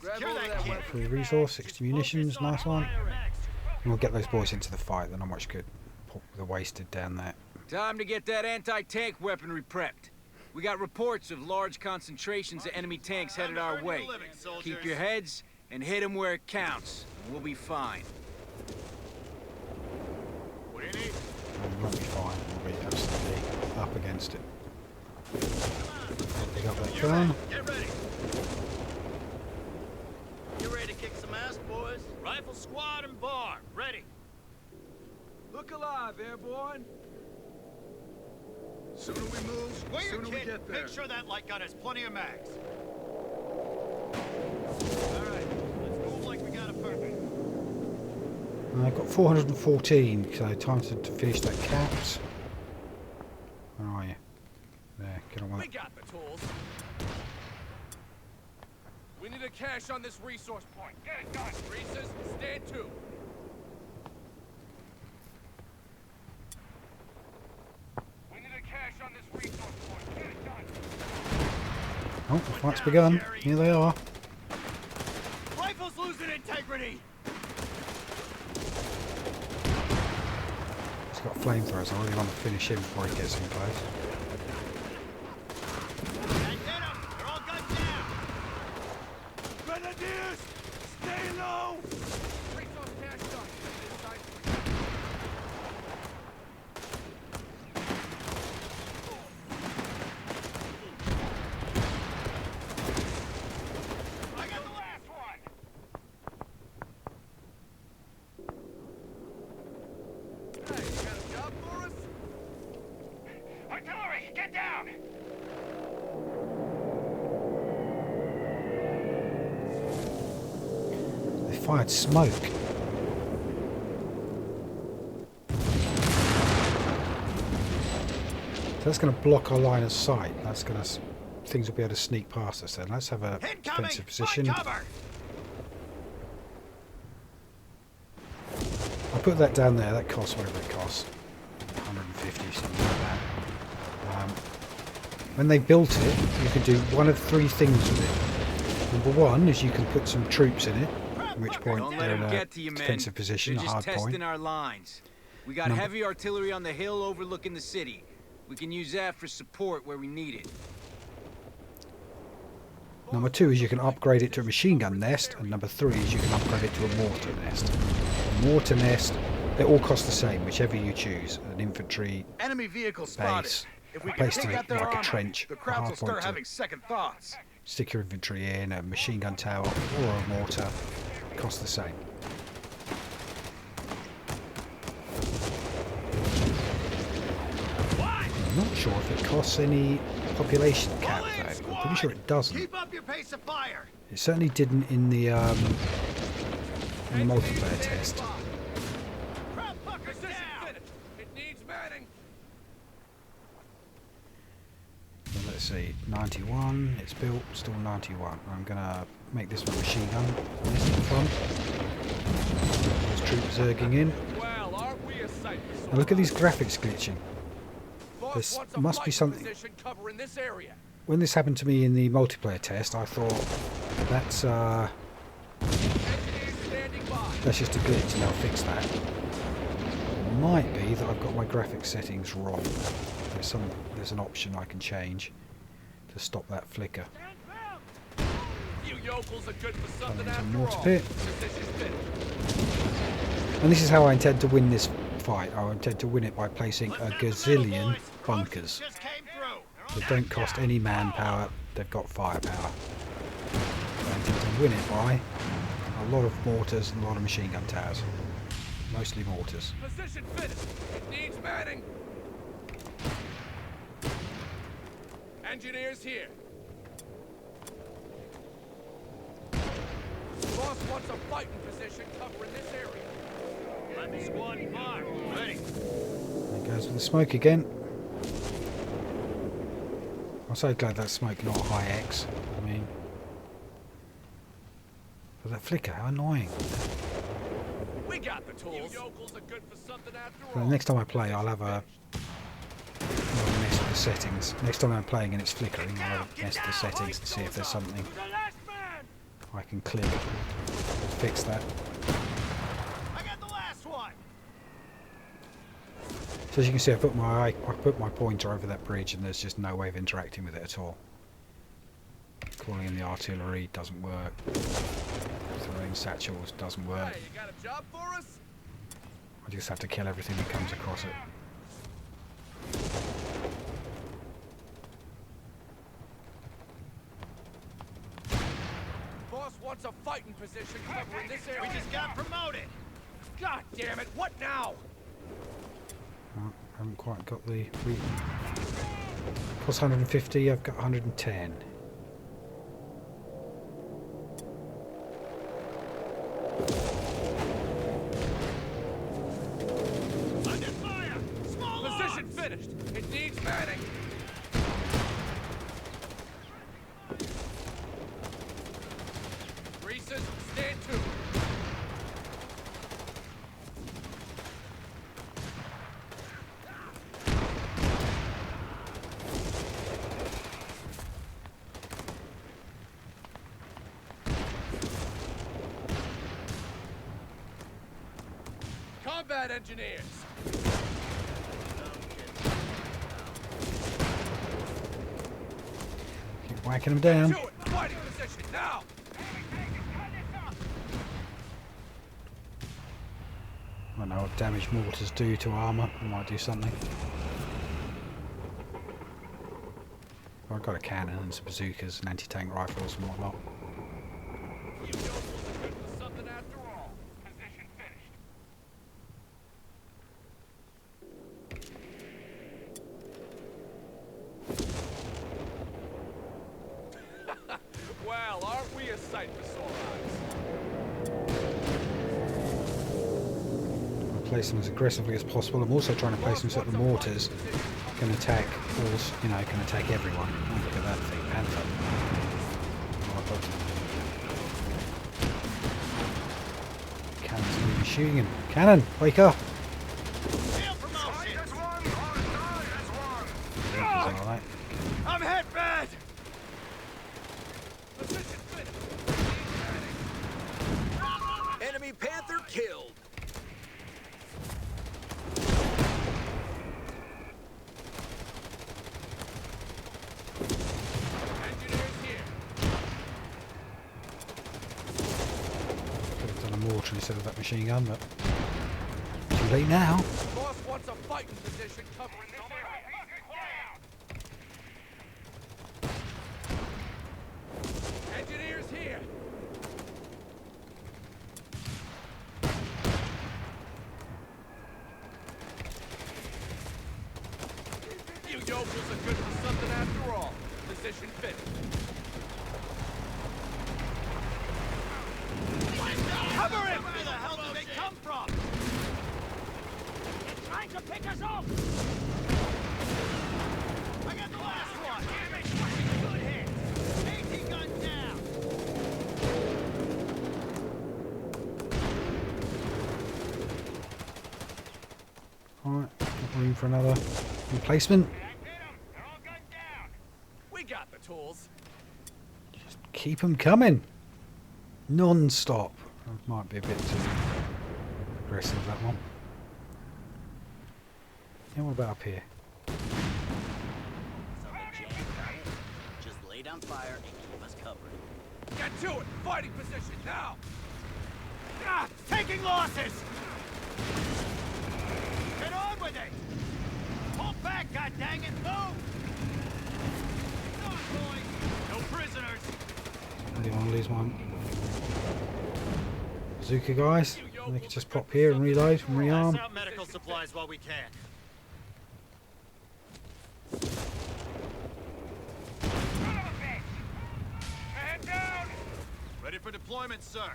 F: Secure that kid.
A: Free resource, 60 munitions, nice one. And we'll get those boys into the fight. They're not much good. Pop the wasted down there.
C: Time to get that anti-tank weaponry prepped. We got reports of large concentrations of enemy tanks headed our way. Keep your heads and hit them where it counts. We'll be fine.
F: What do you need?
A: We won't be fine. We'll be absolutely up against it. Pick up that gun.
F: Get ready. You ready to kick some ass, boys? Rifle squad and bar. Ready.
B: Look alive, airborne.
F: Sooner we move, sooner we get there. Make sure that light gun has plenty of mags. Alright, let's move like we got a perfect.
A: I've got 414, so time to finish that caps. Where are you? There, get on with
G: We
A: it.
G: got the tools. We need a cache on this resource point. Get it done, Reese's. Stand to. We need a cache on this resource point. Get it done.
A: Oh, the fight's begun. Here they are.
F: Rifle's losing integrity.
A: He's got flamethrowers. I really want to finish him before he gets in close.
F: And hit 'em. They're all gunned down.
D: Grenadiers, stay low.
G: Resource cache done. This side. I got the last one. Hey, you got a job for us? Artillery, get down!
A: They fired smoke. So that's going to block our line of sight. That's going to... Things will be able to sneak past us then. Let's have a defensive position.
F: Cover.
A: I'll put that down there. That costs whatever it costs. 150, something like that. When they built it, you could do one of three things with it. Number one is you can put some troops in it, at which point
C: Don't let
A: they're in
C: them
A: a
C: get to you, men.
A: defensive position,
C: They're
A: a
C: just
A: hard
C: testing
A: point.
C: our lines. We got
A: Number-
C: heavy artillery on the hill overlooking the city. We can use that for support where we need it.
A: Number two is you can upgrade it to a machine gun nest, and number three is you can upgrade it to a mortar nest. A mortar nest, they all cost the same, whichever you choose. An infantry
F: Enemy vehicle
A: base,
F: spotted. If we
A: a
F: can
A: place to
F: take out their
A: like a
F: armor,
A: trench,
F: the
A: a
F: crowds will
A: hard
F: start
A: point
F: having
A: to
F: second thoughts.
A: stick your infantry in, a machine gun tower or a mortar, cost the same. I'm not sure if it costs any population cap though. I'm pretty sure it doesn't.
F: Keep up your pace of fire.
A: It certainly didn't in the multiplayer test.
F: Crowd fuckers down.
G: It needs manning.
A: So let's see, 91, it's built, still 91. I'm gonna make this one machine gun, this in the front. There's troops zerging in.
G: Well, aren't we a sight for
A: Now look at these graphics glitching.
G: Boss
A: This
G: wants a
A: must be
G: flight
A: something.
G: position cover in this area.
A: When this happened to me in the multiplayer test, I thought that's
G: Engineers standing by.
A: just a glitch and I'll fix that. It might be that I've got my graphics settings wrong. There's an option I can change to stop that flicker.
G: You yokels are good for something
A: Into a
G: after
A: mortar
G: all.
A: pit.
G: Position's finished.
A: And this is how I intend to win this fight. I intend to win it by placing a gazillion bunkers.
F: Just came through.
A: They don't cost any manpower, they've got firepower. I intend to win it by a lot of mortars and a lot of machine gun towers. Mostly mortars.
G: Position finished. It needs manning. Engineers here. Boss wants a fighting position covering this area.
F: Let me squad mark. Ready.
A: There goes with the smoke again. I'm so glad that smoke not high X. I mean, but that flicker, how annoying.
G: We got the tools. You yokels are good for something after
A: Well,
G: all.
A: next time I play, I'll have a mess with the settings. Next time I'm playing and it's flickering, I'll have a mess with the settings and see if there's something I can click to fix that.
F: I got the last one.
A: So as you can see, I put my pointer over that bridge, and there's just no way of interacting with it at all. Calling in the artillery doesn't work. Throwing satchels doesn't work.
G: Hey, you got a job for us?
A: I just have to kill everything that comes across it.
G: Boss wants a fighting position covering this area.
F: We just got promoted.
G: God damn it! What now?
A: Oh, I haven't quite got the... Cost 150, I've got 110.
F: Under fire. Small
G: Position
F: arms.
G: finished. It needs manning. Greases, stand to. Combat engineers.
A: Keep whacking them down.
G: To it. Fighting position now.
A: I don't know what damage mortars do to armour. It might do something. Well, I've got a cannon and some bazookas and anti-tank rifles and whatnot.
G: You yokels are good for something after all. Position finished. Well, aren't we a sight for sore eyes?
A: I place them as aggressively as possible. I'm also trying to place them so that the mortars can attack all, you know, can attack everyone. Oh, look at that thing, panther. Oh, cannon's going to be shooting him. Cannon, wake up!
F: Field promotion.
A: Alright.
G: I'm hit bad. Position finished.
F: Enemy Panther killed.
G: Engineers here.
A: Could have done a mortar instead of that machine gun, but too late now.
G: Boss wants a fighting position covering this area. Engineers here. You yokels are good for something after all. Position finished.
F: Cover him. Where the hell did they come from? They're trying to pick us off. I got the last one. Good hit. 18 guns down.
A: Alright, got room for another replacement.
G: They're all gunned down. We got the tools.
A: Just keep them coming. Non-stop. That might be a bit too aggressive, that one. Yeah, what about up here?
F: Just lay down fire and keep us covered.
G: Get to it. Fighting position now.
F: Ah, taking losses. Get on with it. Pull back, goddanggit. Move. Come on, boys. No prisoners.
A: I didn't want to lose one. Bazooka guys.
G: You
A: And they can just pop here and reload and rearm.
F: Pass out medical supplies while we can.
H: Head down!
F: Ready for deployment, sir.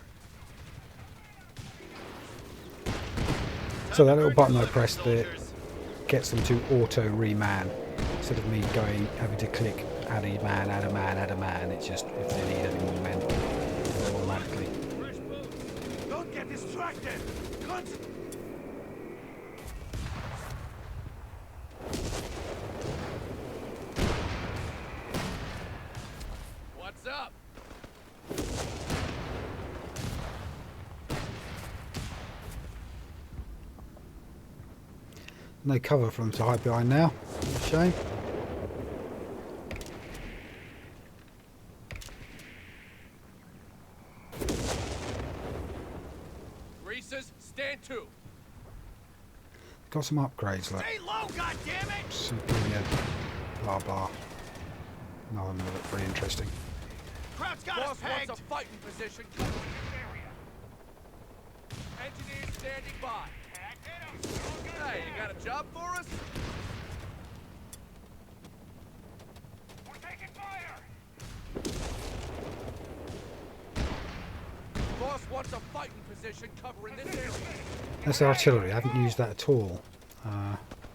A: So that little button I pressed there gets them to auto reman instead of me having to click add a man, add a man, add a man. It's just if they need any more men, automatically.
D: Don't get distracted!
H: What's up?
A: No cover for them to hide behind now. Shame.
H: Greasers, stand to.
A: Got some upgrades like
D: Stay low, goddammit!
A: superior, blah blah. None of them look very interesting.
D: Crowd's got us
H: Boss
D: pegged!
H: wants a fighting position covering this area. Engineers standing by. Hey, you got a job for us? We're taking fire! Boss wants a fighting position covering this area.
A: That's the artillery. I haven't used that at all.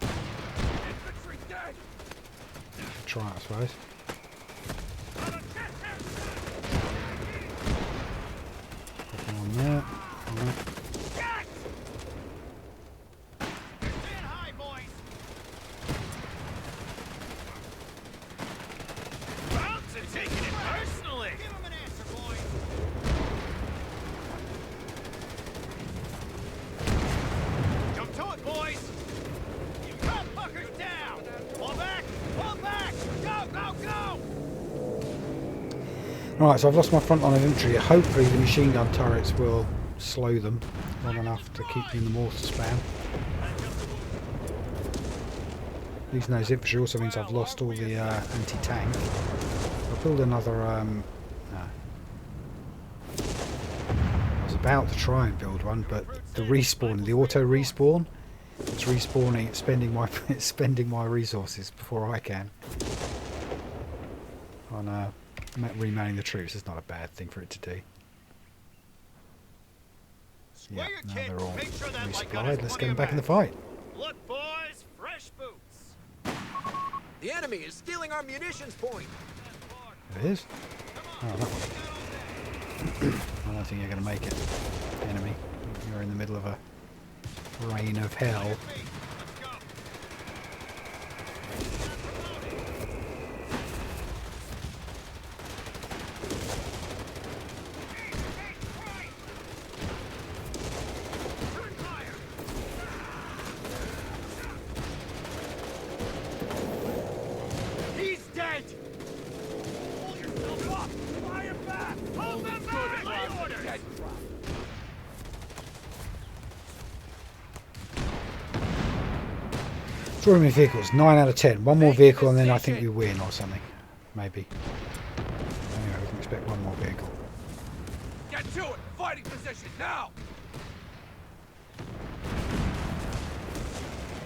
H: Infantry dead!
A: Try it, I suppose. Put on there. Right.
D: Stand high, boys! Crowds are taking it personally! Give him an answer, boys! Jump to it, boys! You crowd fuckers down! Fall back! Fall back! Go, go, go!
A: Alright, so I've lost my front line of infantry. Hopefully the machine gun turrets will slow them long enough to keep me in the mortar spam. Losing those infantry also means I've lost all the anti-tank. I'll build another... no. I was about to try and build one, but the respawn, the auto respawn, it's respawning, it's spending my resources before I can. On remanning the troops is not a bad thing for it to do. Yeah, now they're all resupplied. Let's get them back in the fight.
F: Look, boys, fresh boots.
B: The enemy is stealing our munitions point.
A: It is? Oh, that one. I don't think you're going to make it, enemy. You're in the middle of a rain of hell.
D: He's dead! Pull yourself up! Fire back! Hold them back! Lay orders!
A: Drawing me vehicles, 9 out of 10. One more vehicle and then I think we win or something. Maybe. Anyway, we can expect one more vehicle.
H: Get to it! Fighting position, now!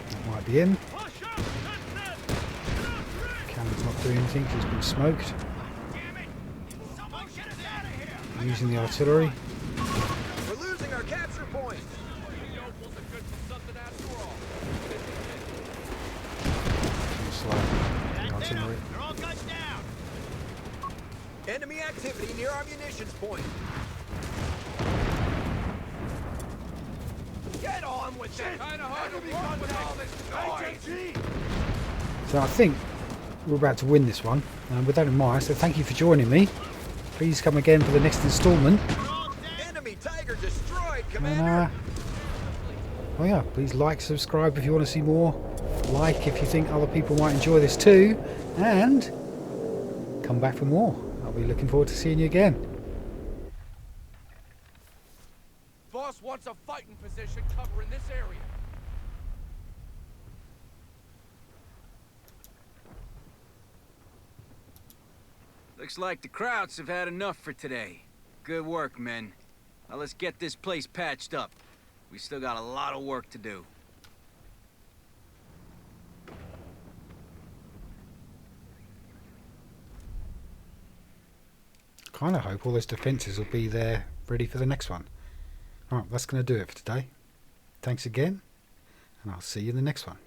A: That might be in. Cannon's not doing anything, he's been smoked.
D: Someone get us out of here!
A: I'm using the artillery.
B: We're losing our capture point.
A: Slow. The artillery.
D: They're all guns down!
B: Enemy activity near our munitions point. Get on with that!
H: Kinda hard to work with all this noise!
A: So I think we're about to win this one. With that in mind, so thank you for joining me. Please come again for the next instalment.
B: Enemy Tiger destroyed,
A: And,
B: Commander!
A: oh yeah, please like, subscribe if you want to see more. Like if you think other people might enjoy this too. And come back for more. I'll be looking forward to seeing you again.
H: Boss wants a fighting position covering this area.
C: Looks like the Krauts have had enough for today. Good work, men. Now let's get this place patched up. We still got a lot of work to do.
A: Kind of hope all those defences will be there ready for the next one. Alright, that's going to do it for today. Thanks again, and I'll see you in the next one.